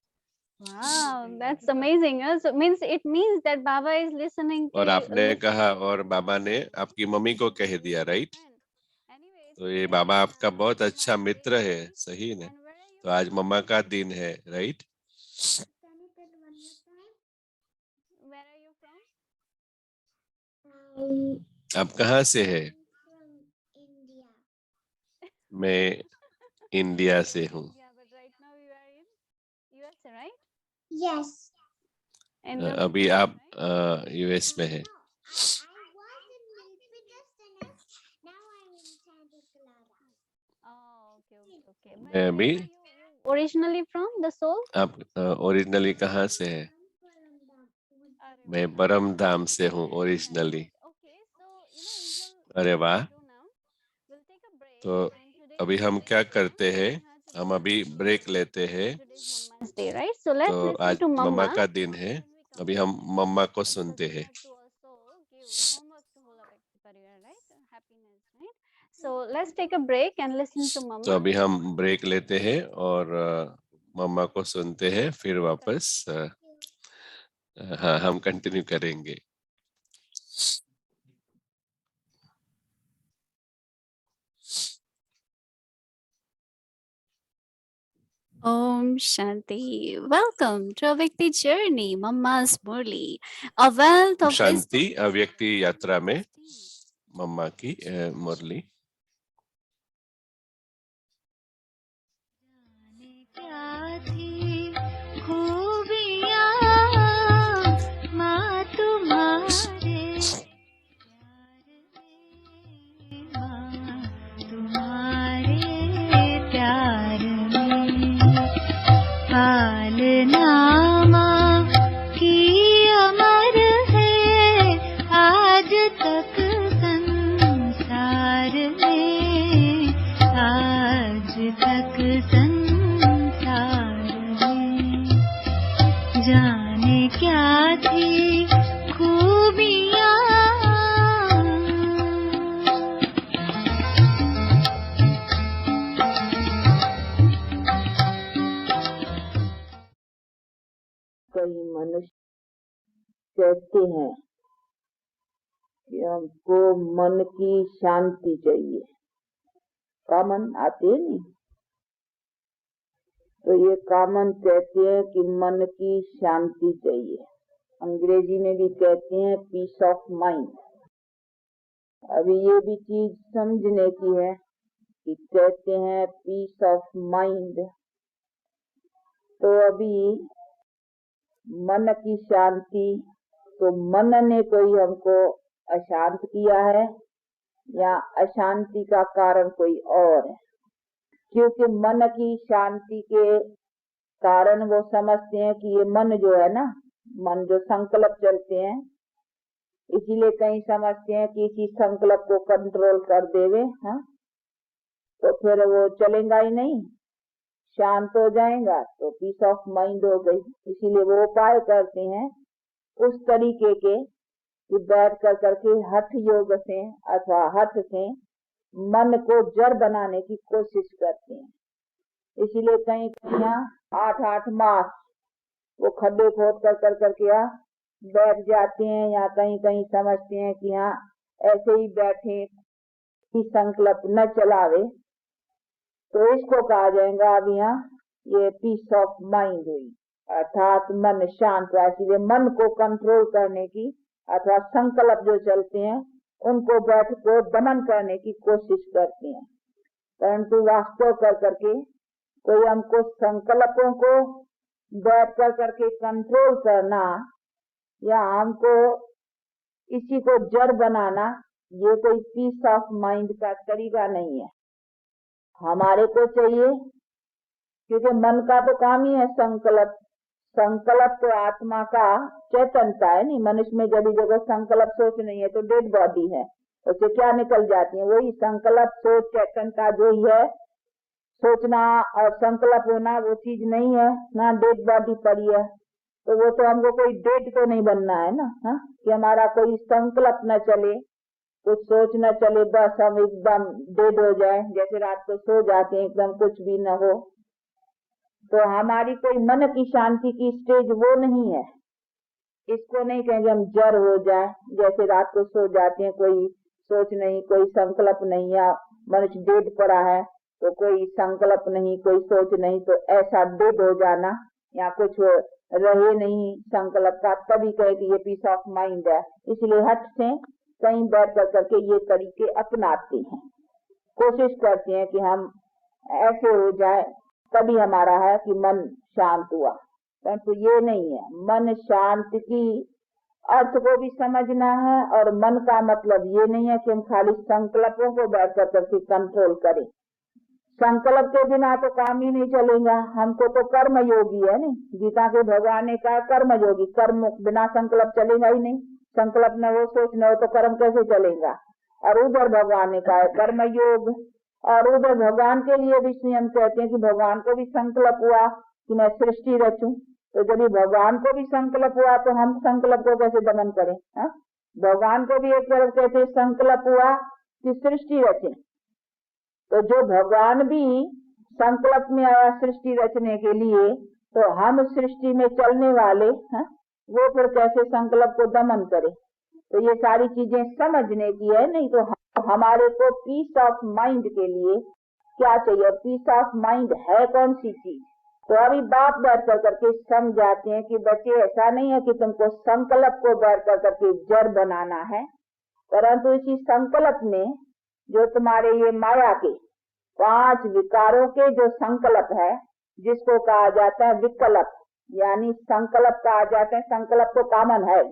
Wow, that's amazing. So it means that Baba is listening to और आपने listening कहा to और you बाबा ने and आपकी मम्मी को कह दिया, राइट? Anyways, तो ये today बाबा आपका बहुत is अच्छा Mother's मित्र Day, है, right? सही ने? And where are you तो आज from? मम्मा का दिन है, right? Can you tell one more time? Where are you from? आप कहाँ से है? From India. मैं इंडिया से हूँ। Yeah, but right now you are in USA, right? Yes. In Milpitas, अभी आप right? यूएस में है। I was in Milpitas and now I'm in Santa Clara. Oh, okay. But मैं where अभी। are you originally from? The soul? आप originally कहाँ से है? मैं परम धाम से हूँ ओरिजिनली। Okay, so Angel, अरे what वाह! we'll do now, we'll take a break. तो And today अभी is हम क्या Mama's करते Day, हैं? so हम अभी ब्रेक लेते हैं। today's Mama's Day, right? So let's तो listen आज to मम्मा Mama. का दिन है। अभी हम मम्मा को सुनते हैं। To also give homework to whole of Parivar, right? Happiness, right? So let's take a break and listen to तो Mama. अभी हम ब्रेक लेते हैं और मम्मा को सुनते हैं, फिर वापस हाँ हम कंटिन्यू करेंगे। Om Shanti. Welcome to Avyakti Journey, Mama's Murli. A wealth of शांति अव्यक्ति यात्रा में मम्मा की मुरली। क्या थी खूबियाँ माँ तुम्हारे प्यार में पालना माँ की अमर है आज तक संसार में, आज तक संसार में जाने क्या थी खूबियाँ। कई मनुष्य कहते हैं कि हमको मन की शांति चाहिए। कामन आते हैं नहीं, तो ये कामन कहते हैं कि मन की शांति चाहिए। अंग्रेजी में भी कहते हैं पीस ऑफ माइंड। अभी ये भी चीज समझने की है कि कहते हैं पीस ऑफ माइंड, तो अभी मन की शांति, तो मन ने कोई हमको अशांत किया है या अशांति का कारण कोई और है? क्योंकि मन की शांति के कारण वो समझते हैं कि ये मन जो है ना, मन जो संकल्प चलते हैं, इसीलिए कहीं समझते हैं कि इसी संकल्प को कंट्रोल कर देवे, हाँ, तो फिर वो चलेगा ही नहीं, शांत हो जाएगा, तो पीस ऑफ माइंड हो गई। इसीलिए वो उपाय करते हैं उस तरीके के कि बैठ कर करके हठ योग से अथवा हठ से मन को जड़ बनाने की कोशिश करते हैं। इसीलिए कहीं यहाँ 8-8 मास वो खड्डे खोद कर करके यहाँ बैठ जाते हैं, या कहीं कहीं समझते हैं कि यहाँ ऐसे ही बैठे कि संकल्प न चलावे, तो इसको कहा जाएगा अब यहाँ ये पीस ऑफ माइंड हुई, अर्थात मन शांत हुआ। इसलिए मन को कंट्रोल करने की अथवा संकल्प जो चलते हैं उनको बैठ को दमन करने की कोशिश करते हैं, परंतु वास्तव कर करके कोई हमको संकल्पों को बैठ कर करके कंट्रोल करना या हमको इसी को जड़ बनाना, ये कोई पीस ऑफ माइंड का तरीका नहीं है। हमारे को चाहिए, क्योंकि मन का तो काम ही है संकल्प। संकल्प तो आत्मा का चैतन्यता है, नहीं मनुष्य में जब जगह संकल्प सोच नहीं है तो डेड बॉडी है, उससे क्या निकल जाती है? वही संकल्प सोच चैतन्यता जो ही है, सोचना और संकल्प होना वो चीज नहीं है ना, डेड बॉडी पड़ी है। तो वो तो हमको कोई डेड तो नहीं बनना है ना, हाँ? कि हमारा कोई संकल्प न चले, कुछ सोच न चले, बस हम एकदम डेड हो जाए, जैसे रात को सो जाते हैं एकदम कुछ भी न हो, तो हमारी कोई मन की शांति की स्टेज वो नहीं है। इसको नहीं कहेंगे हम जड़ हो जाए, जैसे रात को सो जाते हैं, कोई सोच नहीं, कोई संकल्प नहीं, या मनुष्य डेड पड़ा है तो कोई संकल्प नहीं, कोई सोच नहीं, तो ऐसा डेड हो जाना या कुछ रहे नहीं संकल्प का, तभी कहे कि ये पीस ऑफ माइंड है। इसलिए हट से कहीं बैठ कर करके ये तरीके अपनाते हैं, कोशिश करते हैं कि हम ऐसे हो जाए, तभी हमारा है कि मन शांत हुआ। परंतु ये नहीं है, मन शांत की अर्थ को भी समझना है, और मन का मतलब ये नहीं है कि हम खाली संकल्पों को बैठ कर करके कंट्रोल करें। संकल्प के बिना तो काम ही नहीं चलेगा। हमको तो कर्म योगी है नहीं, गीता के भगवान ने कहा कर्म योगी, कर्म बिना संकल्प चलेगा ही नहीं। संकल्प न हो, सोच न हो तो कर्म कैसे चलेगा। और उधर भगवान ने कहा कर्म योग, और उधर भगवान के लिए भी हम कहते हैं कि भगवान को भी संकल्प हुआ कि मैं सृष्टि रचूं, तो जब भगवान को भी संकल्प हुआ तो हम संकल्प को कैसे दमन करें। हा? भगवान को भी एक तरफ कहते हैं संकल्प हुआ कि सृष्टि रचे, तो जो भगवान भी संकल्प में आया सृष्टि रचने के लिए, तो हम सृष्टि में चलने वाले वो फिर कैसे संकल्प को दमन करे। तो ये सारी चीजें समझने की है। नहीं तो हमारे को पीस ऑफ माइंड के लिए क्या चाहिए, पीस ऑफ माइंड है कौन सी चीज। तो अभी बाप बैठ कर करके समझाते हैं कि बच्चे ऐसा नहीं है कि तुमको संकल्प को बैठ कर करके जड़ बनाना है, परंतु इसी संकल्प में जो तुम्हारे ये माया के 5 विकारों के जो संकल्प है, जिसको कहा जाता है विकल्प, यानी संकल्प कहा जाता है। संकल्प तो कॉमन है,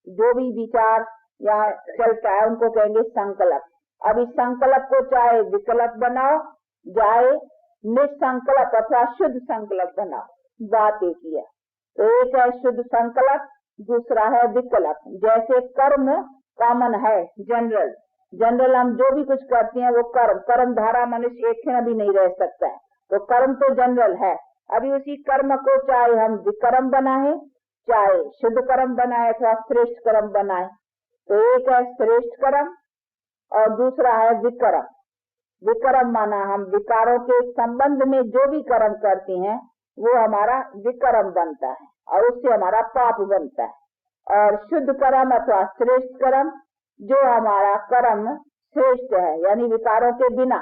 जो भी विचार या चलता है उनको कहेंगे संकल्प। अब इस संकल्प को चाहे विकल्प बनाओ, चाहे निसंकल्प अथवा शुद्ध संकल्प बनाओ, बात एक ही है। तो एक है शुद्ध संकल्प, दूसरा है विकल्प। जैसे कर्म कॉमन है, जनरल हम जो भी कुछ करते हैं वो कर्म धारा मनुष्य एक क्षण भी नहीं रह सकता है, तो कर्म तो जनरल है। अभी उसी कर्म को चाहे हम विकर्म बनाए, चाहे शुद्ध कर्म बनाए अथवा श्रेष्ठ कर्म बनाए, तो एक है श्रेष्ठ कर्म और दूसरा है विकर्म। विकर्म माना हम विकारों के संबंध में जो भी कर्म करते हैं वो हमारा विकर्म बनता है और उससे हमारा पाप बनता है। और शुद्ध कर्म अथवा श्रेष्ठ कर्म जो हमारा कर्म श्रेष्ठ है, यानी विकारों के बिना,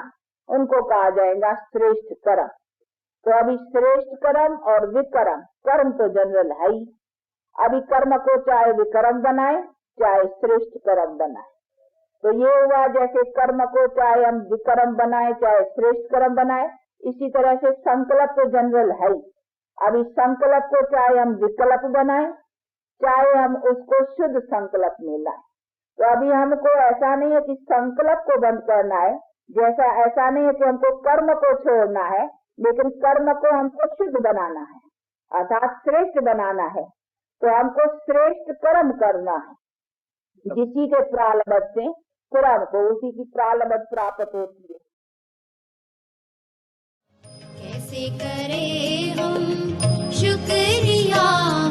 उनको कहा जाएगा श्रेष्ठ कर्म। तो अभी श्रेष्ठ कर्म और विकर्म, कर्म तो जनरल है ही। अभी कर्म को चाहे विकर्म बनाए चाहे श्रेष्ठ कर्म बनाए, तो ये हुआ जैसे कर्म को चाहे हम विकर्म बनाए चाहे श्रेष्ठ कर्म बनाए, इसी तरह से संकल्प तो जनरल है ही। अभी संकल्प को चाहे हम विकल्प बनाए चाहे हम उसको शुद्ध संकल्प में लाए, तो अभी हमको ऐसा नहीं है कि संकल्प को बंद करना है, जैसा ऐसा नहीं है कि हमको कर्म को छोड़ना है, लेकिन कर्म को हमको शुद्ध बनाना है अर्थात श्रेष्ठ बनाना है। तो हमको श्रेष्ठ कर्म करना है, जिसी के प्रारब्ध से कर्म को उसी की प्रारब्ध प्राप्त होती है। कैसे करें हम शुक्रिया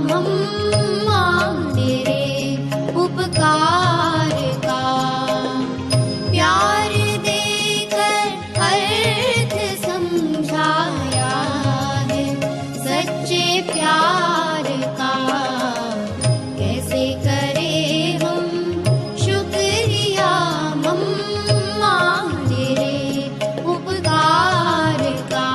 मम्मा तेरे उपकार का, प्यार देकर अर्थ समझाया है सच्चे प्यार का। कैसे करें हम शुक्रिया मम्मा तेरे उपकार का।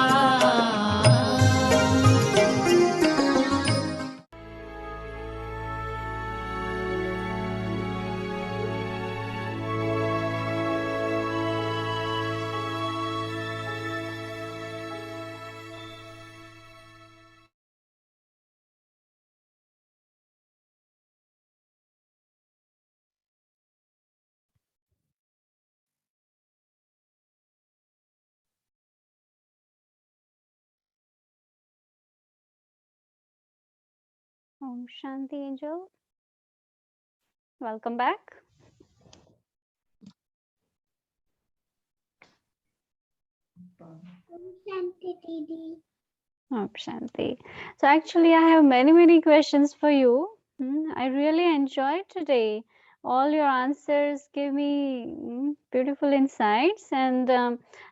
Om Shanti Angel. Welcome back. Shanti Didi. Om Shanti. So actually I have many questions for you. I really enjoyed today all your answers give me beautiful insights, and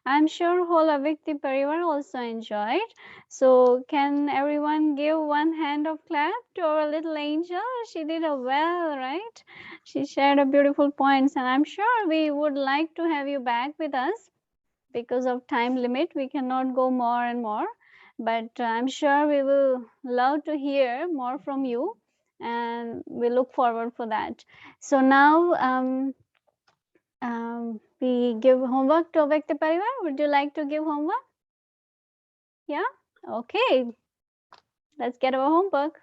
I'm sure whole Avikti Parivar also enjoyed. So can everyone give one hand of clap to our little angel? She did a well, right? She shared a beautiful points, and I'm sure we would like to have you back with us. Because of time limit, we cannot go more and more, but I'm sure we will love to hear more from you, and we look forward for that. So now we give homework to Avikti Parivar. Would you like to give homework? Yeah? Okay. Let's get our homework.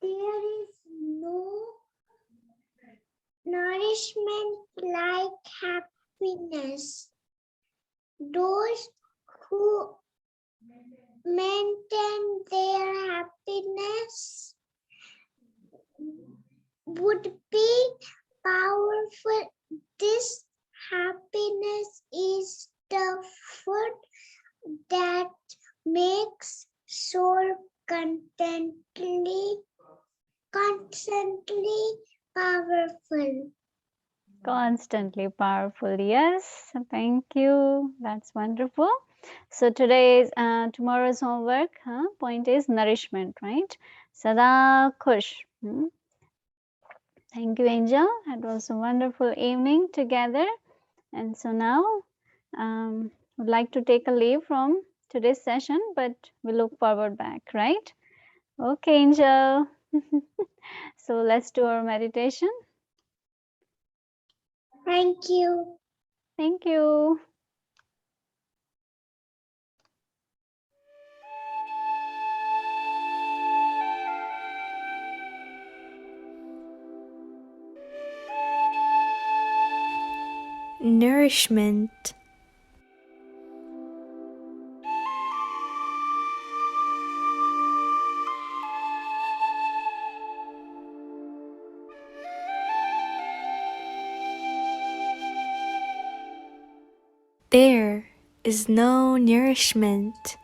There is no nourishment like happiness. Those who maintain their happiness would be powerful. This happiness is the food that makes soul constantly powerful. Constantly powerful. Yes. Thank you. That's wonderful. So today's tomorrow's homework point is nourishment, right? Sada Khush. Thank you, Angel. It was a wonderful evening together. And so now would like to take a leave from today's session, but we look forward back, right? Okay, Angel. So let's do our meditation. Thank you. Thank you. Nourishment. There is no nourishment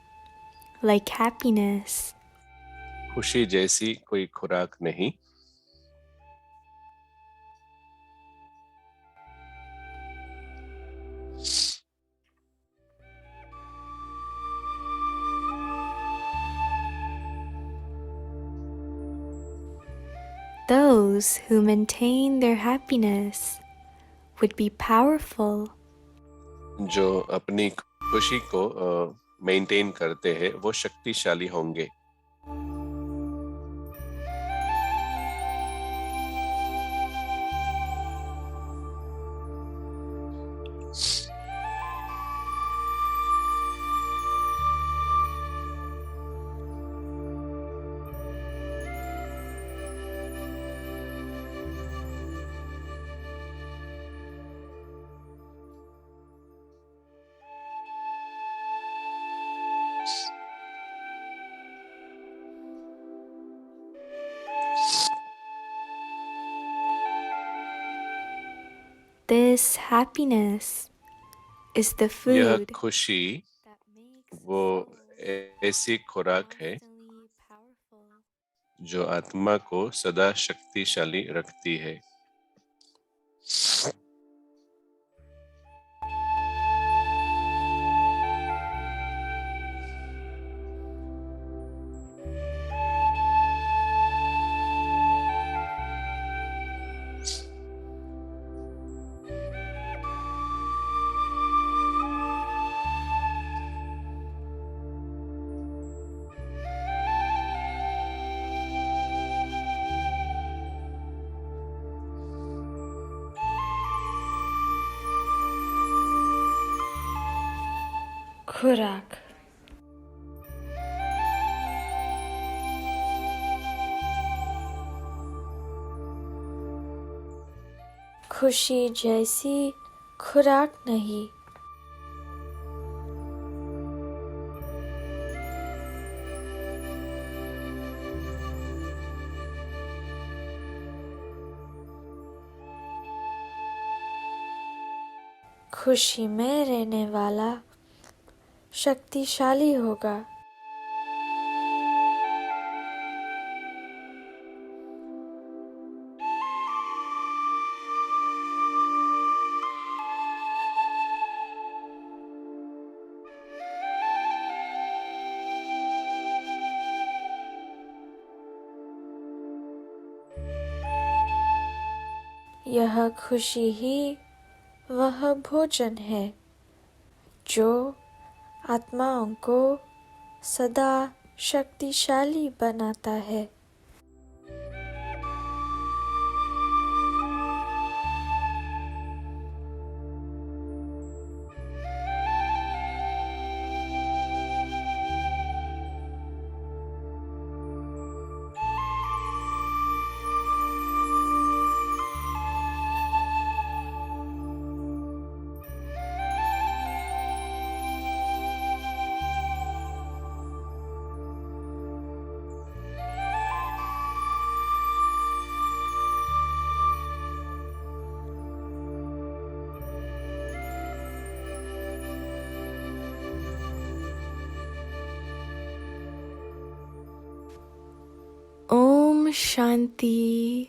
like happiness. खुशी जैसी कोई खुराक नहीं. Those who maintain their happiness would be powerful. जो अपनी खुशी को maintain करते हैं वो शक्तिशाली होंगे. This happiness is the यह food खुशी that makes वो souls ऐसी खुराक है constantly powerful. जो आत्मा को सदा शक्तिशाली रखती है. खुराक. खुशी जैसी खुराक नहीं. खुशी में रहने वाला शक्तिशाली होगा. यह खुशी ही वह भोजन है जो आत्माओं को सदा शक्तिशाली बनाता है। ओम शांति।